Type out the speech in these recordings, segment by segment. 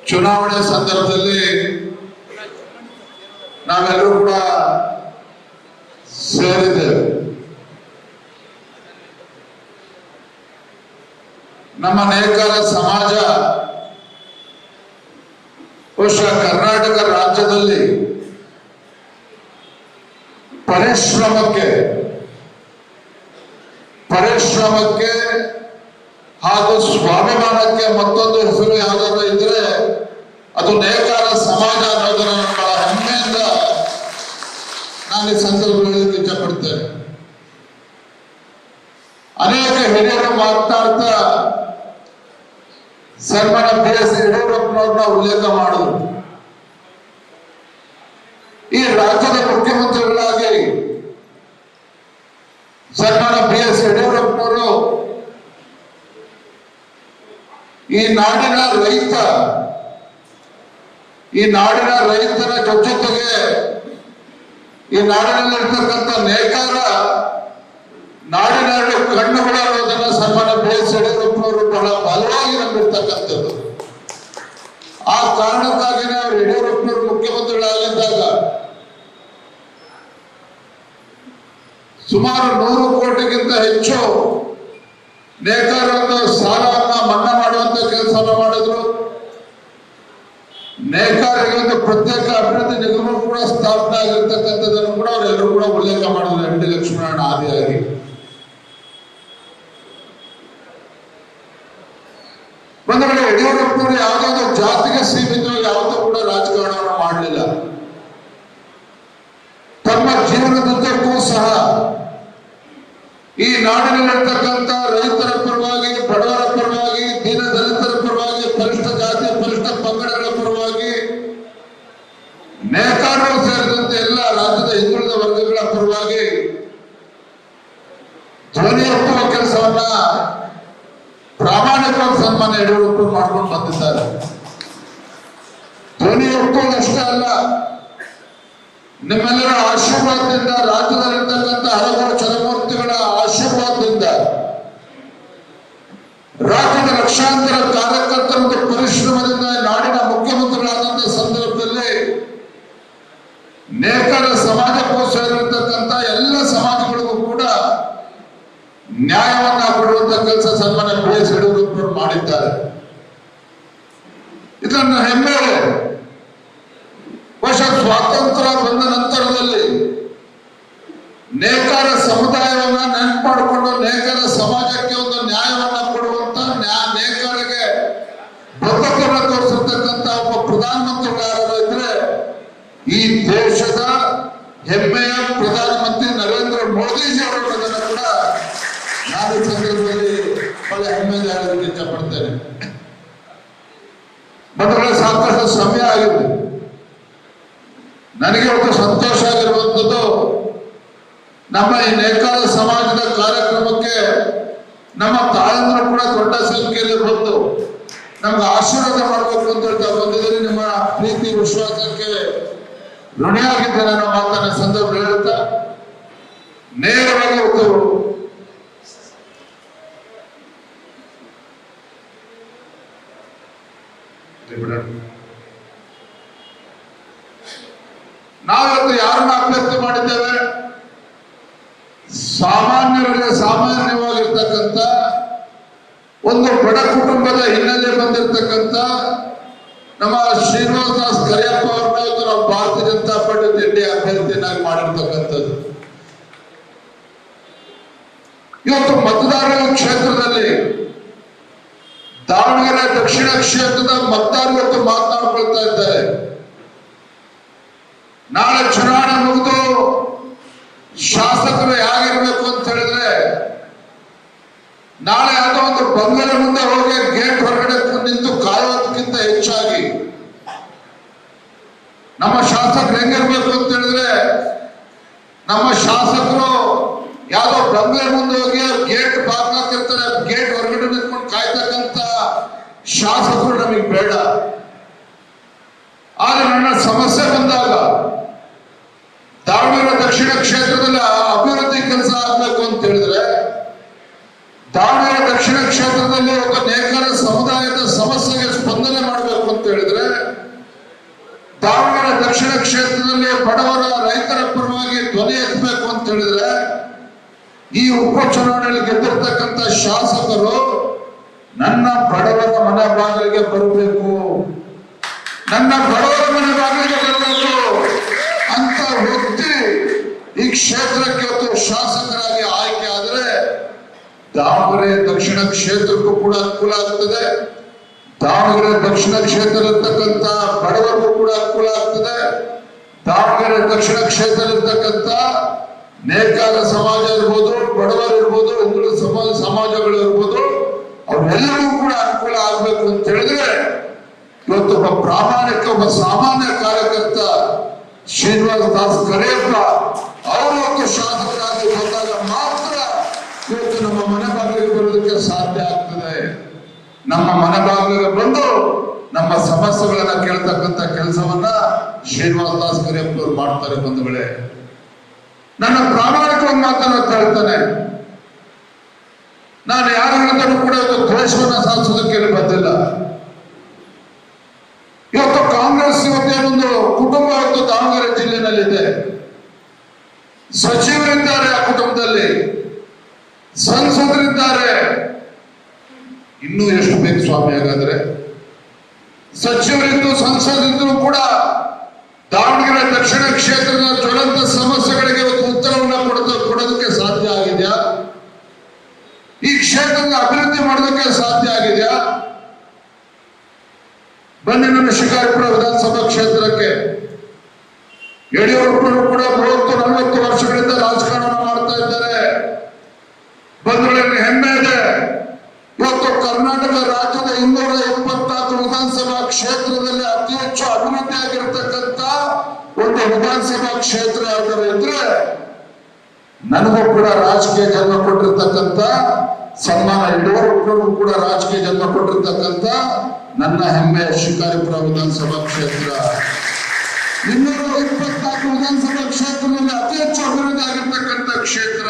ಚುನಾವಣೆ ಸಂದರ್ಭದಲ್ಲಿ ನಾವೆಲ್ಲರೂ ಕೂಡ ಸೇರಿದ್ದೇವೆ. ನಮ್ಮ ನೇಕಾರ ಸಮಾಜ ಬಹುಶಃ ಕರ್ನಾಟಕ ರಾಜ್ಯದಲ್ಲಿ ಪರಿಶ್ರಮಕ್ಕೆ ಹಾಗೂ ಸ್ವಾಭಿಮಾನಕ್ಕೆ ಮತ್ತೊಂದು ಹೆಸರು ಯಾವುದಾದ್ರು ಇದ್ರೆ ಅದು ನೇಕಾರ ಸಮಾಜ ಅನ್ನೋದನ್ನ ಬಹಳ ಹೆಮ್ಮೆಯಿಂದ ನಾನು ಈ ಸಂದರ್ಭದಲ್ಲಿ ಇಷ್ಟಪಡ್ತೇನೆ. ಅನೇಕ ಹಿರಿಯರು ಮಾತನಾಡ್ತಾ ಸನ್ಮಾನ BS ಯಡಿಯೂರಪ್ಪನವ್ರನ್ನ ಉಲ್ಲೇಖ ಮಾಡಿದ್ರು. ಈ ರಾಜ್ಯದ ಮುಖ್ಯಮಂತ್ರಿಗಳಾಗಿ ಸನ್ಮಾನ BS ಯಡಿಯೂರಪ್ಪನವರು ಈ ನಾಡಿನ ರೈತನ ಜೊತೆಗೆ ಈ ನಾಡಿನಲ್ಲಿರ್ತಕ್ಕಂಥ ನೇಕಾರ ನಾಡಿನ ಕಣ್ಣುಗಳು ಅನ್ನೋದನ್ನ ಸನ್ಮಾನ BS ಯಡಿಯೂರಪ್ಪನವರು ಬಹಳ ಬಲವಾಗಿ ನಂಬಿರ್ತಕ್ಕಂಥದ್ದು. ಆ ಕಾರಣಕ್ಕಾಗಿನೇ ಅವರು ಯಡಿಯೂರಪ್ಪನವರು ಮುಖ್ಯಮಂತ್ರಿಗಳಾಗಿದ್ದಾಗ ಸುಮಾರು 100 ಕೋಟಿಗಿಂತ ಹೆಚ್ಚು ನೇಕಾರರ ಸಾಲವನ್ನ ಮನ್ನಾ ಮಾಡುವಂತ ಕೆಲಸವನ್ನು ಮಾಡಿದ್ರು. ನೇಕಾರರಿಗೆ ಒಂದು ಪ್ರತ್ಯೇಕ ಅಭಿವೃದ್ಧಿ ನಿಗಮ ಕೂಡ ಸ್ಥಾಪನೆ ಆಗಿರ್ತಕ್ಕಂಥದ್ದನ್ನು ಕೂಡ ಅವರೆಲ್ಲರೂ ಕೂಡ ಉಲ್ಲೇಖ ಮಾಡಿದ್ರು MD ಲಕ್ಷ್ಮಣನ ಆದಿಯಾಗಿ. ಒಂದು ಕಡೆ ಯಡಿಯೂರಪ್ಪನವರು ಯಾವುದಾದ್ರೂ ಜಾತಿಗೆ ಸೀಮಿತವಾಗಿ ಯಾವತ್ತೂ ಕೂಡ ರಾಜಕಾರಣವನ್ನು ಮಾಡಲಿಲ್ಲ. ತಮ್ಮ ಜೀವನದುದ್ದಕ್ಕೂ ಸಹ ಈ ನಾಡಿನಲ್ಲಿರ್ತಕ್ಕಂಥ ರೈತರ ಪರವಾಗಿ, ಬಡವರ ಪರವಾಗಿ, ದೀನ ದಲಿತರ ಪರವಾಗಿ, ಪರಿಷ್ಠ ಜಾತಿ ಪರಿಷ್ಠ ಪಂಗಡಗಳ ಪರವಾಗಿ, ನೇಕಾರರು ಸೇರಿದಂತೆ ಎಲ್ಲ ರಾಜ್ಯದ ಹಿಂದುಳಿದ ವರ್ಗಗಳ ಪರವಾಗಿ ಧ್ವನಿ ಎತ್ತುವ ಕೆಲಸವನ್ನ ಪ್ರಾಮಾಣಿಕವಾಗಿ ಸನ್ಮಾನ ಯಡಿಯೂರಪ್ಪ ಮಾಡ್ಕೊಂಡು ಬಂದಿದ್ದಾರೆ. ಧ್ವನಿ ಎತ್ತುವುದಷ್ಟೇ ಅಲ್ಲ, ನಿಮ್ಮೆಲ್ಲರ ಆಶೀರ್ವಾದದಿಂದ, ರಾಜ್ಯದಲ್ಲಿರ್ತಕ್ಕಂಥ ಹಲವಾರು ಚಲಮೂರ್ತಿಗಳ ಆಶೀರ್ವಾದದಿಂದ, ರಾಜ್ಯದ ಲಕ್ಷಾಂತರ ಕಾರ್ಯಕರ್ತರ ಪರಿಶ್ರಮದಿಂದ ನಾಡಿನ ಮುಖ್ಯಮಂತ್ರಿಗಳಾದಂತಹ ಸಂದರ್ಭದಲ್ಲಿ ನೇಕಾರ ಸಮಾಜಕ್ಕೂ ಸೇರಿರ್ತಕ್ಕಂಥ ಎಲ್ಲ ಸಮಾಜಗಳಿಗೂ ಕೂಡ ನ್ಯಾಯವನ್ನ ಕೊಡುವಂತ ಕೆಲಸ ಸನ್ಮಾನ BS ಯಡಿಯೂರಪ್ಪರು ಮಾಡಿದ್ದಾರೆ. ಇದನ್ನು ಹೆಮ್ಮೆ ಸ್ವಾತಂತ್ರ್ಯ ಬಂದ ನಂತರದಲ್ಲಿ ನೇಕಾರ ಸಮುದಾಯವನ್ನ ನೆನಪು ಮಾಡಿಕೊಂಡು ನೇಕಾರ ಸಮಾಜಕ್ಕೆ ಒಂದು ನ್ಯಾಯವನ್ನ ಕೊಡುವಂತ ನೇಕಾರರಿಗೆ ಬದ್ಧತೆಯನ್ನು ತೋರಿಸಿರ್ತಕ್ಕಂಥ ಒಬ್ಬ ಪ್ರಧಾನಮಂತ್ರಿಗಳು ಇದ್ರೆ ಈ ದೇಶದ ಹೆಮ್ಮೆಯ ಪ್ರಧಾನಮಂತ್ರಿ ನರೇಂದ್ರ ಮೋದಿಜಿ ಅವರು ಕೂಡ ನಾನು ಈ ಸಂದರ್ಭದಲ್ಲಿ ಬಹಳ ಹೆಮ್ಮೆಯಿಂದ ಹೇಳೋದಕ್ಕೆ ಇಷ್ಟಪಡ್ತೇನೆ. ಮೊದಲೇ ಸಾಕಷ್ಟು ಸಮಯ ಆಗಿದೆ. ನನಗೆ ಒಂದು ಸಂತೋಷ ಆಗಿರುವಂಥದ್ದು, ನಮ್ಮ ಈ ನೇಕಾರ ಸಮಾಜದ ಕಾರ್ಯಕ್ರಮಕ್ಕೆ ನಮ್ಮ ತಾಯಂದ್ರು ಕೂಡ ದೊಡ್ಡ ಸಂಖ್ಯೆಯಲ್ಲಿ ಬಂದು ನಮ್ಗೆ ಆಶೀರ್ವಾದ ಮಾಡಬೇಕು ಅಂತ ಹೇಳ್ತಾ ಬಂದಿದ್ದೀನಿ. ನಿಮ್ಮ ಪ್ರೀತಿ ವಿಶ್ವಾಸಕ್ಕೆ ಋಣಿಯಾಗಿದ್ದೇನೆ ಅನ್ನೋ ಮಾತನ್ನ ಸಂದರ್ಭ ಹೇಳುತ್ತಾ ನೇರವಾಗಿ ನಾವಿವತ್ತು ಯಾರನ್ನ ಅಭ್ಯರ್ಥಿ ಮಾಡಿದ್ದೇವೆ? ಸಾಮಾನ್ಯವಾಗಿರ್ತಕ್ಕಂಥ ಒಂದು ಬಡ ಕುಟುಂಬದ ಹಿನ್ನೆಲೆ ಬಂದಿರತಕ್ಕಂಥ ನಮ್ಮ ಶ್ರೀನಿವಾಸ ದಾಸ್ ಕರಿಯಪ್ಪ ಅವ್ರನ್ನ ಇವತ್ತು ನಾವು ಭಾರತೀಯ ಜನತಾ ಪಾರ್ಟಿ ಇಂಡಿಯಾ ಅಭ್ಯರ್ಥಿಯನ್ನಾಗಿ ಮಾಡಿರ್ತಕ್ಕಂಥದ್ದು. ಇವತ್ತು ಮತದಾರರ ಕ್ಷೇತ್ರದಲ್ಲಿ ದಾವಣಗೆರೆ ದಕ್ಷಿಣ ಕ್ಷೇತ್ರದ ಮತದಾರರು ಇವತ್ತು ಮಾತನಾಡ್ಕೊಳ್ತಾ ಇದ್ದಾರೆ. ನಾಳೆ ಚುನಾವಣೆ ಮುಗಿದು ಶಾಸಕರು ಹೇಗಿರ್ಬೇಕು ಅಂತ ಹೇಳಿದ್ರೆ, ನಾಳೆ ಯಾವುದೋ ಒಂದು ಬಂಗಲೆ ಮುಂದೆ ಹೋಗಿ ಗೇಟ್ ಹೊರಗಡೆ ನಿಂತು ಕಾಯೋದಕ್ಕಿಂತ ಹೆಚ್ಚಾಗಿ ನಮ್ಮ ಶಾಸಕರು ಹೆಂಗಿರ್ಬೇಕು ಅಂತ ಹೇಳಿದ್ರೆ, ನಮ್ಮ ಶಾಸಕರು ಯಾವುದೋ ಬಂಗಲೆ ಮುಂದೆ ಹೋಗಿ ಗೇಟ್ ಬಾಗ್ಲಾಕಿರ್ತಾರೆ, ಗೇಟ್ ಹೊರಗಡೆ ನಿಂತ್ಕೊಂಡು ಕಾಯ್ತಕ್ಕಂಥ ಶಾಸಕರು ನಮಗೆ ಬೇಡ. ಆದ್ರೆ ನನ್ನ ಸಮಸ್ಯೆ ಬಂದಾಗ ದಾವಣಗೆರೆ ದಕ್ಷಿಣ ಕ್ಷೇತ್ರದಲ್ಲಿ ಅಭಿವೃದ್ಧಿ ಕೆಲಸ ಆಗ್ಬೇಕು ಅಂತ ಹೇಳಿದ್ರೆ, ದಾವಣಗೆರೆ ದಕ್ಷಿಣ ಕ್ಷೇತ್ರದಲ್ಲಿ ಒಬ್ಬ ನೇಕಾರ ಸಮುದಾಯದ ಸಮಸ್ಯೆಗೆ ಸ್ಪಂದನೆ ಮಾಡಬೇಕು ಅಂತ ಹೇಳಿದ್ರೆ ಈ ಉಪಚುನಾವಣೆಯಲ್ಲಿ ಗೆದ್ದಿರ್ತಕ್ಕಂಥ ಶಾಸಕರು ನನ್ನ ಬಡವರ ಮನೆ ಬಾಗಿಲಿಗೆ ಬರಬೇಕು, ನನ್ನ ಬಡವರ ಮನೆ ಬಾಗಿಲಿಗೆ ಬರಬೇಕು ಅಂತ ವ್ಯಕ್ತಿ ಈ ಕ್ಷೇತ್ರಕ್ಕೆ ಇವತ್ತು ಶಾಸಕರಾಗಿ ಆಯ್ಕೆ ಆದರೆ ದಾವಣಗೆರೆ ದಕ್ಷಿಣ ಕ್ಷೇತ್ರಕ್ಕೂ ಕೂಡ ಅನುಕೂಲ ಆಗ್ತದೆ. ದಾವಣಗೆರೆ ದಕ್ಷಿಣ ಕ್ಷೇತ್ರ ಇರ್ತಕ್ಕಂಥ ಬಡವರಿಗೂ ಕೂಡ ಅನುಕೂಲ ಆಗ್ತದೆ. ದಾವಣಗೆರೆ ದಕ್ಷಿಣ ಕ್ಷೇತ್ರ ಇರ್ತಕ್ಕಂಥ ನೇಕಾರ ಸಮಾಜ ಇರ್ಬೋದು, ಬಡವರು ಇರ್ಬೋದು, ಹಿಂದುಳಿದ ಸಮಾಜಗಳು ಇರ್ಬೋದು, ಅವರೆಲ್ಲರಿಗೂ ಕೂಡ ಅನುಕೂಲ ಆಗ್ಬೇಕು ಅಂತ ಹೇಳಿದ್ರೆ ಇವತ್ತು ಒಬ್ಬ ಪ್ರಾಮಾಣಿಕ ಒಬ್ಬ ಸಾಮಾನ್ಯ ಕಾರ್ಯಕರ್ತ ಶ್ರೀನಿವಾಸ ದಾಸ್ ಕರಿಯಪ್ಪ ಅವರು ಇವತ್ತು ಶಾಸಕರಾಗಿ ಬಂದಾಗ ಮಾತ್ರ ಇವತ್ತು ನಮ್ಮ ಮನೆ ಬಾಗಿಲಿಗೆ ಬರೋದಕ್ಕೆ ಸಾಧ್ಯ ಆಗ್ತದೆ. ನಮ್ಮ ಮನೆ ಬಾಗಿಲಿಗೆ ಬಂದು ನಮ್ಮ ಸಮಸ್ಯೆಗಳನ್ನ ಕೇಳ್ತಕ್ಕಂಥ ಕೆಲಸವನ್ನ ಶ್ರೀನಿವಾಸ ದಾಸ್ ಕರಿಯಪ್ಪ ಅವರು ಮಾಡ್ತಾರೆ. ಬಂಧುಗಳೇ, ನನ್ನ ಪ್ರಾಮಾಣಿಕ ಮಾತನ್ನ ಹೇಳ್ತಾನೆ, ನಾನು ಯಾರ ಹೇಳಿದರೂ ಕೂಡ ಇವತ್ತು ದ್ವೇಷವನ್ನ ಸಾಧಿಸೋದಕ್ಕೆ ಬಂದಿಲ್ಲ. ಇವತ್ತು ಕಾಂಗ್ರೆಸ್ ಇವತ್ತೇನೊಂದು ಕುಟುಂಬ ಇವತ್ತು ದಾವಣಗೆರೆ ಜಿಲ್ಲೆನಲ್ಲಿದೆ. ಸಚಿವರಿದ್ದಾರೆ ಆ ಕುಟುಂಬದಲ್ಲಿ, ಸಂಸದರಿದ್ದಾರೆ. ಇನ್ನೂ ಎಷ್ಟು ಬೇಕು ಸ್ವಾಮಿ? ಹಾಗಾದ್ರೆ ಸಚಿವರಿದ್ದು ಸಂಸದರಿದ್ರು ಕೂಡ ದಾವಣಗೆರೆ ದಕ್ಷಿಣ ಕ್ಷೇತ್ರದ ಜ್ವಲಂತ ಸಮಸ್ಯೆಗಳಿಗೆ ಇವತ್ತು ಉತ್ತರವನ್ನು ಕೊಡೋದಕ್ಕೆ ಸಾಧ್ಯ ಆಗಿದೆಯಾ? ಈ ಕ್ಷೇತ್ರದ ಅಭಿವೃದ್ಧಿ ಮಾಡೋದಕ್ಕೆ ಸಾಧ್ಯ ಆಗಿದೆಯಾ? ಬನ್ನಿ ನಮ್ಮ ಶಿಕಾರಿಪುರ ವಿಧಾನಸಭಾ ಕ್ಷೇತ್ರಕ್ಕೆ. ಯಡಿಯೂರಪ್ಪರು ಕೂಡ 30-40 ವರ್ಷಗಳಿಂದ ರಾಜಕಾರಣ ಮಾಡ್ತಾ ಇದ್ದಾರೆ. ಬಂಧುಗಳಲ್ಲಿ ಹೆಮ್ಮೆ ಇದೆ. ಇವತ್ತು ಕರ್ನಾಟಕ ರಾಜ್ಯದ 224 ವಿಧಾನಸಭಾ ಕ್ಷೇತ್ರದಲ್ಲಿ ಅತಿ ಹೆಚ್ಚು ಅಭಿವೃದ್ಧಿ ಆಗಿರತಕ್ಕಂತ ಒಂದು ವಿಧಾನಸಭಾ ಕ್ಷೇತ್ರ ಯಾವ್ದಾದ್ರು ಇದ್ರೆ ನನಗೂ ಕೂಡ ರಾಜಕೀಯ ಜನ್ಮ ಕೊಟ್ಟಿರ್ತಕ್ಕಂಥ ಸನ್ಮಾನ ಯಡಿಯೂರಪ್ಪರು ಕೂಡ ರಾಜಕೀಯ ಜನ್ಮ ಕೊಟ್ಟಿರ್ತಕ್ಕಂಥ ನನ್ನ ಹೆಮ್ಮೆಯ ಶಿಕಾರಿಪುರ ವಿಧಾನಸಭಾ ಕ್ಷೇತ್ರ. 224 ವಿಧಾನಸಭಾ ಕ್ಷೇತ್ರದಲ್ಲಿ ಅತಿ ಹೆಚ್ಚು ಅಭಿವೃದ್ಧಿ ಆಗಿರ್ತಕ್ಕಂಥ ಕ್ಷೇತ್ರ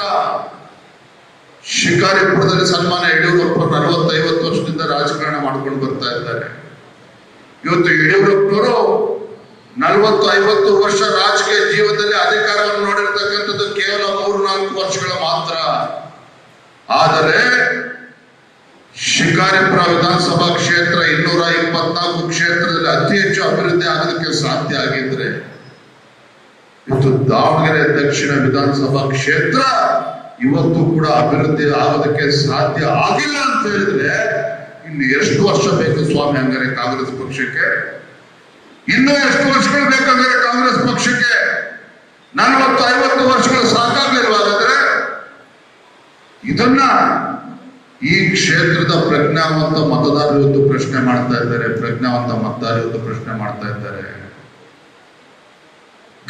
ಶಿಕಾರಿಪುರದಲ್ಲಿ. ಸನ್ಮಾನ ಯಡಿಯೂರಪ್ಪರು 40-50 ವರ್ಷದಿಂದ ರಾಜಕಾರಣ ಮಾಡ್ಕೊಂಡು ಬರ್ತಾ ಇದ್ದಾರೆ. ಇವತ್ತು ಯಡಿಯೂರಪ್ಪರು 40-50 ವರ್ಷ ರಾಜಕೀಯ ಜೀವನದಲ್ಲಿ ಅಧಿಕಾರವನ್ನು ನೋಡಿರ್ತಕ್ಕಂಥದ್ದು ಕೇವಲ 3-4 ವರ್ಷಗಳ ಮಾತ್ರ. ಆದರೆ ಶಿಕಾರಿಪುರ ವಿಧಾನಸಭಾ ಕ್ಷೇತ್ರ 224 ಕ್ಷೇತ್ರದಲ್ಲಿ ಅತಿ ಹೆಚ್ಚು ಅಭಿವೃದ್ಧಿ ಆಗೋದಕ್ಕೆ ಸಾಧ್ಯ ಆಗಿದ್ರೆ ಇವತ್ತು ದಾವಣಗೆರೆ ದಕ್ಷಿಣ ವಿಧಾನಸಭಾ ಕ್ಷೇತ್ರ ಇವತ್ತು ಕೂಡ ಅಭಿವೃದ್ಧಿ ಆಗೋದಕ್ಕೆ ಸಾಧ್ಯ ಆಗಿಲ್ಲ ಅಂತ ಹೇಳಿದ್ರೆ ಇನ್ನು ಎಷ್ಟು ವರ್ಷ ಬೇಕು ಸ್ವಾಮಿ ಹಂಗಾರೆ ಕಾಂಗ್ರೆಸ್ ಪಕ್ಷಕ್ಕೆ? ಇನ್ನೂ ಎಷ್ಟು ವರ್ಷಗಳು ಬೇಕಂದ್ರೆ ಕಾಂಗ್ರೆಸ್ ಪಕ್ಷಕ್ಕೆ? 40-50 ವರ್ಷಗಳು ಸಾಕಾಗಲಿಲ್ವಾಗಾದ್ರೆ? ಇದನ್ನ ಈ ಕ್ಷೇತ್ರದ ಪ್ರಜ್ಞಾವಂತ ಮತದಾರರು ಇವತ್ತು ಪ್ರಶ್ನೆ ಮಾಡ್ತಾ ಇದ್ದಾರೆ. ಪ್ರಜ್ಞಾವಂತ ಮತದಾರರು ಇವತ್ತು ಪ್ರಶ್ನೆ ಮಾಡ್ತಾ ಇದ್ದಾರೆ.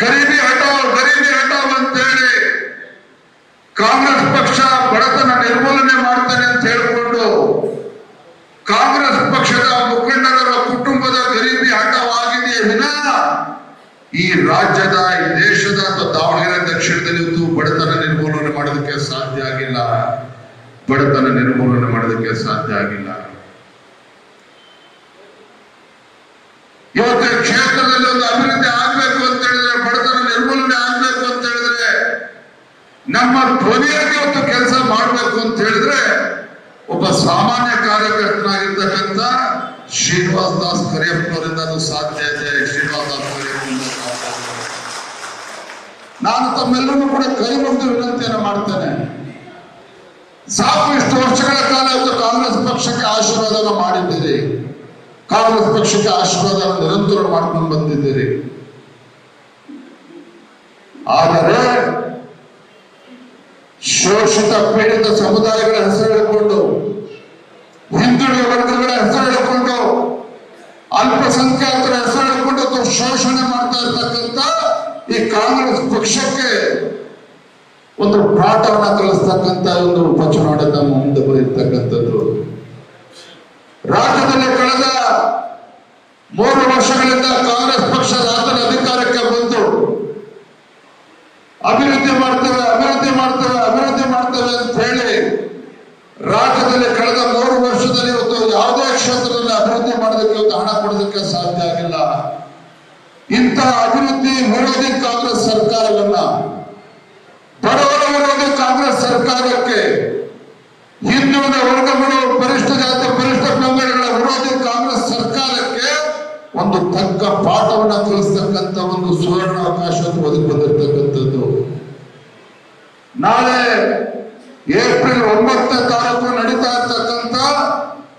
ಗರೀಬಿ ಹಟಾವ್ ಅಂತ ಹೇಳಿ ಕಾಂಗ್ರೆಸ್ ಪಕ್ಷ ಬಡತನ ನಿರ್ಮೂಲನೆ ಮಾಡ್ತಾನೆ ಅಂತ ಹೇಳಿಕೊಂಡು ಕಾಂಗ್ರೆಸ್ ಪಕ್ಷದ ಮುಖಂಡರ ಕುಟುಂಬದ ಗರೀಬಿ ಹಠವಾಗಿದೆಯೇ ವಿನಃ ಈ ರಾಜ್ಯದ, ಈ ದೇಶದ ಅಥವಾ ದಾವಣಗೆರೆ ದಕ್ಷಿಣದಲ್ಲಿ ಇವತ್ತು ಬಡತನ ನಿರ್ಮೂಲನೆ ಮಾಡೋದಕ್ಕೆ ಸಾಧ್ಯ ಆಗಿಲ್ಲ. ಬಡತನ ನಿರ್ಮೂಲನೆ ಮಾಡೋದಕ್ಕೆ ಸಾಧ್ಯ ಆಗಿಲ್ಲ. ಇವತ್ತು ಕ್ಷೇತ್ರದಲ್ಲಿ ಒಂದು ಅಭಿವೃದ್ಧಿ ಆಗ್ಬೇಕು ಅಂತ ಹೇಳಿದ್ರೆ, ಬಡತನ ನಿರ್ಮೂಲನೆ ಆಗ್ಬೇಕು ಅಂತ ಹೇಳಿದ್ರೆ, ನಮ್ಮ ಧ್ವನಿಯಾಗಿ ಇವತ್ತು ಕೆಲಸ ಮಾಡಬೇಕು ಅಂತ ಹೇಳಿದ್ರೆ ಒಬ್ಬ ಸಾಮಾನ್ಯ ಕಾರ್ಯಕರ್ತನಾಗಿರ್ತಕ್ಕಂಥ ಶ್ರೀನಿವಾಸ ದಾಸ್ ಕರಿಯಪ್ಪನವರಿಂದ ಅದು ಸಾಧ್ಯ ಇದೆ. ಶ್ರೀನಿವಾಸ ದಾಸ್ ಕರಿಯಪ್ಪನಿಂದ ಸಾಧ್ಯ. ನಾನು ತಮ್ಮೆಲ್ಲರೂ ಕೂಡ ಕೈ ಮುಗಿದು ವಿನಂತಿಯನ್ನು ಮಾಡ್ತೇನೆ. ಸಾಕು, ಇಷ್ಟು ವರ್ಷಗಳ ಕಾಲ ಇವತ್ತು ಕಾಂಗ್ರೆಸ್ ಪಕ್ಷಕ್ಕೆ ಆಶೀರ್ವಾದನ ಮಾಡಿದ್ದೀರಿ. ಕಾಂಗ್ರೆಸ್ ಪಕ್ಷಕ್ಕೆ ಆಶೀರ್ವಾದ ನಿರಂತರ ಮಾಡ್ಕೊಂಡು ಬಂದಿದ್ದೀರಿ. ಆದರೆ ಶೋಷಿತ ಪೀಡಿತ ಸಮುದಾಯಗಳ ಹೆಸರು ಹೇಳಿಕೊಂಡು, ಹಿಂದುಳಿದ ವರ್ಗಗಳ ಹೆಸರು ಹೇಳಿಕೊಂಡು, ಅಲ್ಪಸಂಖ್ಯಾತರ ಹೆಸರು ಹೇಳಿಕೊಂಡು ಶೋಷಣೆ ಮಾಡ್ತಾ ಇರ್ತಕ್ಕಂಥ ಈ ಕಾಂಗ್ರೆಸ್ ಪಕ್ಷಕ್ಕೆ ಒಂದು ಪಾಠವನ್ನ ಕಲಿಸ್ತಕ್ಕಂಥ ಒಂದು ಉಪಚುನಾವಣೆ ನಮ್ಮ ಮುಂದೆ ಬರೀತಕ್ಕಂಥದ್ದು. ರಾಜ್ಯದಲ್ಲಿ ಕಳೆದ 3 ವರ್ಷಗಳಿಂದ ಕಾಂಗ್ರೆಸ್ ಪಕ್ಷ ರಾಜ್ಯದ ಅಧಿಕಾರಕ್ಕೆ ಬಂದು ಅಭಿವೃದ್ಧಿ ಮಾಡ್ತೇವೆ ಅಂತ ಹೇಳಿ ರಾಜ್ಯದಲ್ಲಿ ಕಳೆದ 3 ವರ್ಷದಲ್ಲಿ ಇವತ್ತು ಯಾವುದೇ ಕ್ಷೇತ್ರದಲ್ಲಿ ಅಭಿವೃದ್ಧಿ ಮಾಡೋದಕ್ಕೆ ಇವತ್ತು ಹಣ ಕೊಡೋದಕ್ಕೆ ಸಾಧ್ಯ ಆಗಿಲ್ಲ. ಇಂಥ ಅಭಿವೃದ್ಧಿ ವಿರೋಧಿ ಕಾಂಗ್ರೆಸ್ ಸರ್ಕಾರವನ್ನ, ಬಡವರ ವಿರೋಧಿ ಕಾಂಗ್ರೆಸ್ ಸರ್ಕಾರ ವಿಭಾಗಕ್ಕೆ, ಹಿಂದುಳಿದ ವರ್ಗಗಳು, ಪರಿಷ್ಠ ಜಾತಿ ಪರಿಷ್ಠ ಪಂಗಡಗಳ ವಿರೋಧಿ ಕಾಂಗ್ರೆಸ್ ಸರ್ಕಾರಕ್ಕೆ ಒಂದು ತಕ್ಕ ಪಾಠವನ್ನ ಕಲಿಸ್ತಕ್ಕಂಥ ಒಂದು ಸುವರ್ಣ ಅವಕಾಶ ಒದಗಿ ಬಂದಿರತಕ್ಕಂಥದ್ದು. ನಾಳೆ ಏಪ್ರಿಲ್ 9ನೇ ತಾರೀಕು ನಡೀತಾ ಇರ್ತಕ್ಕಂಥ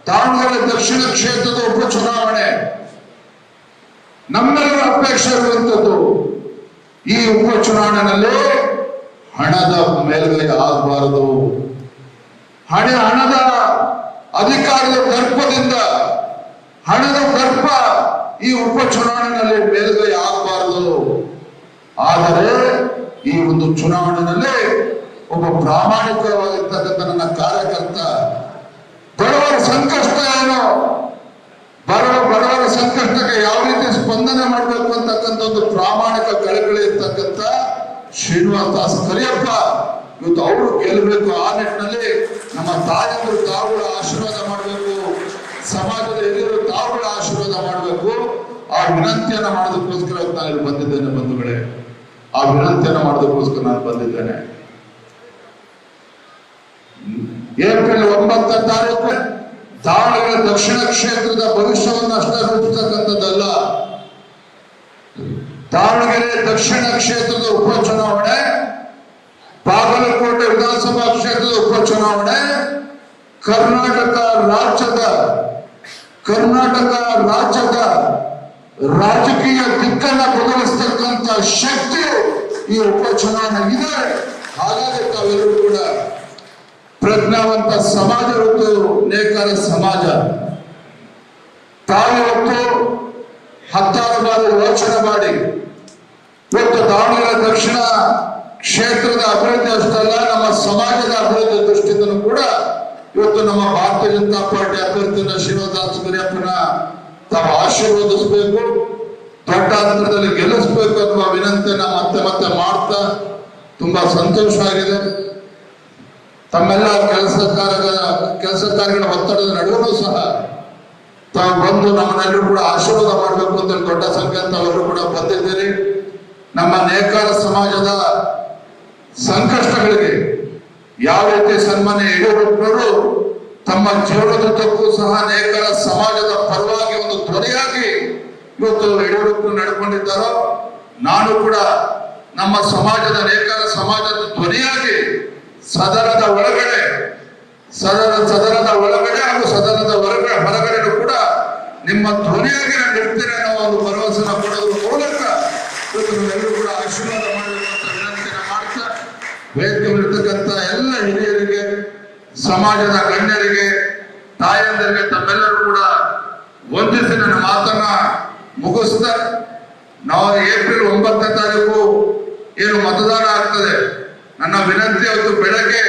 ದಾವಣಗೆರೆ ದಕ್ಷಿಣ ಕ್ಷೇತ್ರದ ಉಪಚುನಾವಣೆ ನಮ್ಮೆಲ್ಲರ ಅಪೇಕ್ಷೆ ಇರುವಂತದ್ದು. ಈ ಉಪಚುನಾವಣೆಯಲ್ಲಿ ಹಣದ ಮೇಲ್ಗೈ ಆಗಬಾರದು. ಹಣದ ಅಧಿಕಾರದ ದರ್ಪದಿಂದ, ಹಣದ ದರ್ಪ ಈ ಉಪಚುನಾವಣೆಯಲ್ಲಿ ಮೇಲ್ಗೈ ಆಗಬಾರದು. ಆದರೆ ಈ ಒಂದು ಚುನಾವಣೆಯಲ್ಲಿ ಒಬ್ಬ ಪ್ರಾಮಾಣಿಕವಾಗಿರ್ತಕ್ಕಂಥ ನನ್ನ ಕಾರ್ಯಕರ್ತ ಬಡವರ ಸಂಕಷ್ಟ ಏನು, ಬಡವರ ಸಂಕಷ್ಟಕ್ಕೆ ಯಾವ ರೀತಿ ಸ್ಪಂದನೆ ಮಾಡಬೇಕು ಅಂತಕ್ಕಂಥ ಒಂದು ಪ್ರಾಮಾಣಿಕ ಕಳಕಳಿ ಇರ್ತಕ್ಕಂಥ ಶ್ರೀನಿವಾಸ ದಾಸ್ ಕರಿಯಪ್ಪ ಇವತ್ತು ಅವರು ಗೆಲ್ಲಬೇಕು. ಆ ನಿಟ್ಟಿನಲ್ಲಿ ನಮ್ಮ ತಾಯಂದಿರು ತಾವುಗಳ ಆಶೀರ್ವಾದ ಮಾಡಬೇಕು, ಸಮಾಜದ ಹಿರಿಯರು ತಾವುಗಳ ಆಶೀರ್ವಾದ ಮಾಡಬೇಕು. ಆ ವಿನಂತಿಯನ್ನ ಮಾಡೋದಕ್ಕೋಸ್ಕರ ನಾನು ಇಲ್ಲಿ ಬಂದಿದ್ದೇನೆ ಬಂಧುಗಳೇ. ಆ ವಿನಂತಿಯನ್ನ ಮಾಡೋದಕ್ಕೋಸ್ಕರ ನಾನು ಬಂದಿದ್ದೇನೆ. ಏಪ್ರಿಲ್ 9ನೇ ತಾರೀಕು ದಾವಣಗೆರೆ ದಕ್ಷಿಣ ಕ್ಷೇತ್ರದ ಭವಿಷ್ಯವನ್ನು ಅಷ್ಟೇ ರೂಪಿಸತಕ್ಕಂಥದ್ದಲ್ಲ, ದಾವಣಗೆರೆ ದಕ್ಷಿಣ ಕ್ಷೇತ್ರದ ಉಪಚುನಾವಣೆ, ಬಾಗಲಕೋಟೆ ವಿಧಾನಸಭಾ ಕ್ಷೇತ್ರದ ಉಪಚುನಾವಣೆ, ಕರ್ನಾಟಕ ರಾಜ್ಯದ ರಾಜಕೀಯ ದಿಕ್ಕನ್ನ ಬದಲಿಸ್ತಕ್ಕಂಥ ಶಕ್ತಿ ಈ ಉಪಚುನಾವಣೆ ಇದೆ. ಹಾಗಾಗಿ ತಾವೆಲ್ಲರೂ ಕೂಡ ಪ್ರಜ್ಞಾವಂತ ಸಮಾಜ ಮತ್ತು ನೇಕಾರ ಸಮಾಜ ತಾವಿವತ್ತು 16 ಬಾರಿ ಯೋಚನೆ ಮಾಡಿ ಇವತ್ತು ದಾವಣಗೆರೆ ದಕ್ಷಿಣ ಕ್ಷೇತ್ರದ ಅಭಿವೃದ್ಧಿ ಅಷ್ಟಲ್ಲ, ನಮ್ಮ ಸಮಾಜದ ಅಭಿವೃದ್ಧಿ ದೃಷ್ಟಿಯಿಂದಲೂ ಕೂಡ ಇವತ್ತು ನಮ್ಮ ಭಾರತೀಯ ಜನತಾ ಪಾರ್ಟಿ ಅಭ್ಯರ್ಥಿನ ಶ್ರೀನಿವಾಸ ದಾಸ್ ಕರಿಯಪ್ಪನ ತಾವು ಆಶೀರ್ವದಿಸಬೇಕು, ದೊಡ್ಡ ಅಂತರದಲ್ಲಿ ಗೆಲ್ಲಿಸಬೇಕು ಅನ್ನುವ ವಿನಂತಿಯನ್ನ ಮತ್ತೆ ಮತ್ತೆ ಮಾಡ್ತಾ ತುಂಬಾ ಸಂತೋಷ ಆಗಿದೆ. ತಮ್ಮೆಲ್ಲ ಕೆಲಸ ಕಾರ್ಯಗಳ ಒತ್ತಡದ ನಡುವೆಯೂ ಸಹ ತಾವು ಬಂದು ನಮ್ಮನ್ನೆಲ್ಲರೂ ಕೂಡ ಆಶೀರ್ವಾದ ಮಾಡಬೇಕು ಅಂತ ದೊಡ್ಡ ಸಂಖ್ಯೆ ತಾವೆಲ್ಲರೂ ಕೂಡ ಬಂದಿದ್ದೀರಿ. ನಮ್ಮ ನೇಕಾರ ಸಮಾಜದ ಸಂಕಷ್ಟಗಳಿಗೆ ಯಾವ ರೀತಿ ಸನ್ಮಾನ್ಯ ಯಡಿಯೂರಪ್ಪನವರು ತಮ್ಮ ಜೀವನದುದ್ದಕ್ಕೂ ಸಹ ನೇಕಾರ ಸಮಾಜದ ಪರವಾಗಿ ಒಂದು ಧ್ವನಿಯಾಗಿ ಇವತ್ತು ಯಡಿಯೂರಪ್ಪ ನಡ್ಕೊಂಡಿದ್ದಾರೋ, ನಾನು ಕೂಡ ನಮ್ಮ ಸಮಾಜದ ನೇಕಾರ ಸಮಾಜದ ಧ್ವನಿಯಾಗಿ ಸದನದ ಒಳಗಡೆ ಹಾಗೂ ಸದನದ ಹೊರಗಡೆ ಕೂಡ ನಿಮ್ಮ ಧ್ವನಿಯಾಗಿ ನಾನು ಇರ್ತೇನೆ ಅನ್ನೋ ಒಂದು ಭರವಸೆನ ಕೊಡೋದ್ರ ಮೂಲಕ ಇವತ್ತು ನಾವೆಲ್ಲರೂ ಕೂಡ ಆಶೀರ್ವಾದ ಮಾಡಬೇಕು ಅಂತ ವಿನಂತಿನ ಮಾಡ್ತಾ, ವೇದಿಕೆಯಲ್ಲಿರ್ತಕ್ಕಂಥ ಎಲ್ಲ ಹಿರಿಯರಿಗೆ, ಸಮಾಜದ ಗಣ್ಯರಿಗೆ, ತಾಯಂದರಿಗೆ ತಮ್ಮೆಲ್ಲರೂ ಕೂಡ ವಂದಿಸಿ ನನ್ನ ಮಾತನ್ನ ಮುಗಿಸ್ತಾ, ನಾವು ಏಪ್ರಿಲ್ 9ನೇ ತಾರೀಕು ಏನು ಮತದಾನ ಆಗ್ತದೆ, ನನ್ನ ವಿನಂತಿ ಅವತ್ತು ಬೆಳಗ್ಗೆ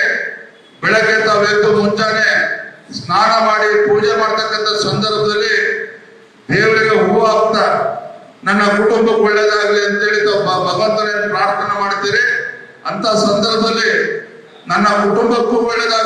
ತಾವೆದ್ದು ಮುಂಜಾನೆ ಸ್ನಾನ ಮಾಡಿ ಪೂಜೆ ಮಾಡ್ತಕ್ಕಂಥ ಸಂದರ್ಭದಲ್ಲಿ ದೇವರಿಗೆ ಹೂವು ಹಾಕ್ತಾ ನನ್ನ ಕುಟುಂಬಕ್ಕೆ ಒಳ್ಳೇದಾಗ್ಲಿ ಅಂತೇಳಿ ಭಗವಂತನ ಪ್ರಾರ್ಥನೆ ಮಾಡ್ತೀರಿ. ಅಂತ ಸಂದರ್ಭದಲ್ಲಿ ನನ್ನ ಕುಟುಂಬಕ್ಕೂ ಒಳ್ಳೇದಾಗ್ಲಿ